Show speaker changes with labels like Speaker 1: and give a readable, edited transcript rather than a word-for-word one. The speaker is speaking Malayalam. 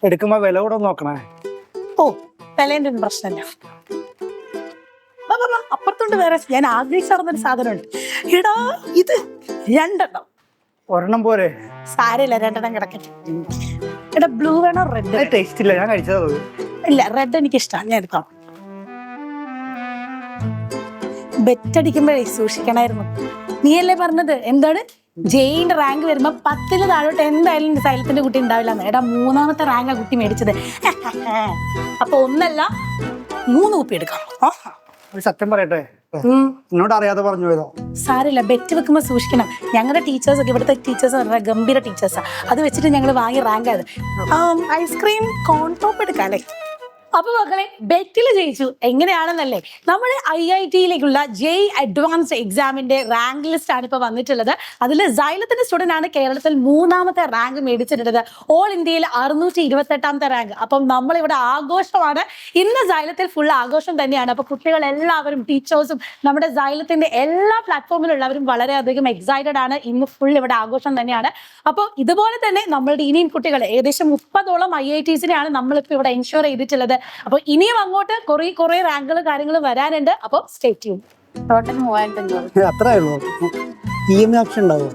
Speaker 1: എടുക്കുമ്പോ വില കൂടെ നോക്കണേ.
Speaker 2: ഓ വിലേന്റെ ഒന്നും പ്രശ്നമില്ല. അപ്പുറത്തോണ്ട് വേറെ ഞാൻ ആഗ്രഹിച്ചറിഞ്ഞൊരു സാധനമുണ്ട്. എടാ ഇത് 2
Speaker 1: ഒരെണ്ണം പോരെ?
Speaker 2: സാരമില്ല, 2 കിടക്കട്ടെ. എടാ ബ്ലൂ വേണോ റെഡ്?
Speaker 1: ടേസ്റ്റ് ഇല്ല, ഞാൻ കഴിച്ചത്.
Speaker 2: ഇല്ല റെഡ് എനിക്ക് ഇഷ്ടമാണ്, ഞാൻ എടുക്കാം. ബെറ്റടിക്കുമ്പോഴേ സൂക്ഷിക്കണമായിരുന്നു. നീയല്ലേ പറഞ്ഞത് എന്താണ് ജെയിന്റെ റാങ്ക് വരുമ്പോ 10ൽ താഴോട്ട് എന്തായാലും സൈലത്തിന്റെ കുട്ടി ഉണ്ടാവില്ല. എടാ 3ാമത്തെ റാങ്കാ കുട്ടി മേടിച്ചത്. അപ്പൊ 1 അല്ല 3 കുപ്പി എടുക്കാം.
Speaker 1: സത്യം പറയട്ടെ, എന്നോട് അറിയാതെ പറഞ്ഞു പോയതോ.
Speaker 2: സാരില്ല, ബെറ്റ് വെക്കുമ്പോ സൂക്ഷിക്കണം. ഞങ്ങളുടെ ടീച്ചേഴ്സ് ഒക്കെ, ഇവിടുത്തെ ടീച്ചേഴ്സ് പറഞ്ഞാൽ ഗംഭീര ടീച്ചേഴ്സാ. അത് വെച്ചിട്ട് ഞങ്ങൾ വാങ്ങി റാങ്ക് ആയത്. ഐസ്ക്രീം കോൺ ടോപ്പ് എടുക്കാം അല്ലേ? അപ്പൊ മക്കളെ ബെറ്റിൽ ജയിച്ചു എങ്ങനെയാണെന്നല്ലേ, നമ്മുടെ IIT-യിലേക്കുള്ള JEE അഡ്വാൻസ്ഡ് എക്സാമിന്റെ റാങ്ക് ലിസ്റ്റ് ആണ് ഇപ്പൊ വന്നിട്ടുള്ളത്. അതിൽ സൈലത്തിന്റെ സ്റ്റുഡന്റ് ആണ് കേരളത്തിൽ 3ാമത്തെ റാങ്ക് മേടിച്ചിട്ടുള്ളത്. ഓൾ ഇന്ത്യയിൽ 628ാമത്തെ റാങ്ക്. അപ്പം നമ്മളിവിടെ ആഘോഷമാണ് ഇന്ന്. സൈലത്തിൽ ഫുൾ ആഘോഷം തന്നെയാണ്. അപ്പൊ കുട്ടികൾ എല്ലാവരും, ടീച്ചേഴ്സും, നമ്മുടെ സൈലത്തിന്റെ എല്ലാ പ്ലാറ്റ്ഫോമിലുള്ളവരും വളരെയധികം എക്സൈറ്റഡ് ആണ്. ഇന്ന് ഫുൾ ഇവിടെ ആഘോഷം തന്നെയാണ്. അപ്പോൾ ഇതുപോലെ തന്നെ നമ്മളുടെ ഇനിയും കുട്ടികൾ ഏകദേശം 30ഓളം IITs-നെയാണ് നമ്മളിപ്പോൾ ഇവിടെ എൻഷുർ ചെയ്തിട്ടുള്ളത്. അപ്പൊ ഇനിയും അങ്ങോട്ട് കുറെ റാങ്കുകൾ കാര്യങ്ങൾ വരാനുണ്ട്. അപ്പൊ സ്റ്റേ ട്യൂൺ. ടോട്ടൽ 3500.
Speaker 1: അത്രേ ഉള്ളൂ. EMI ഓപ്ഷൻ ഉണ്ടാവോ?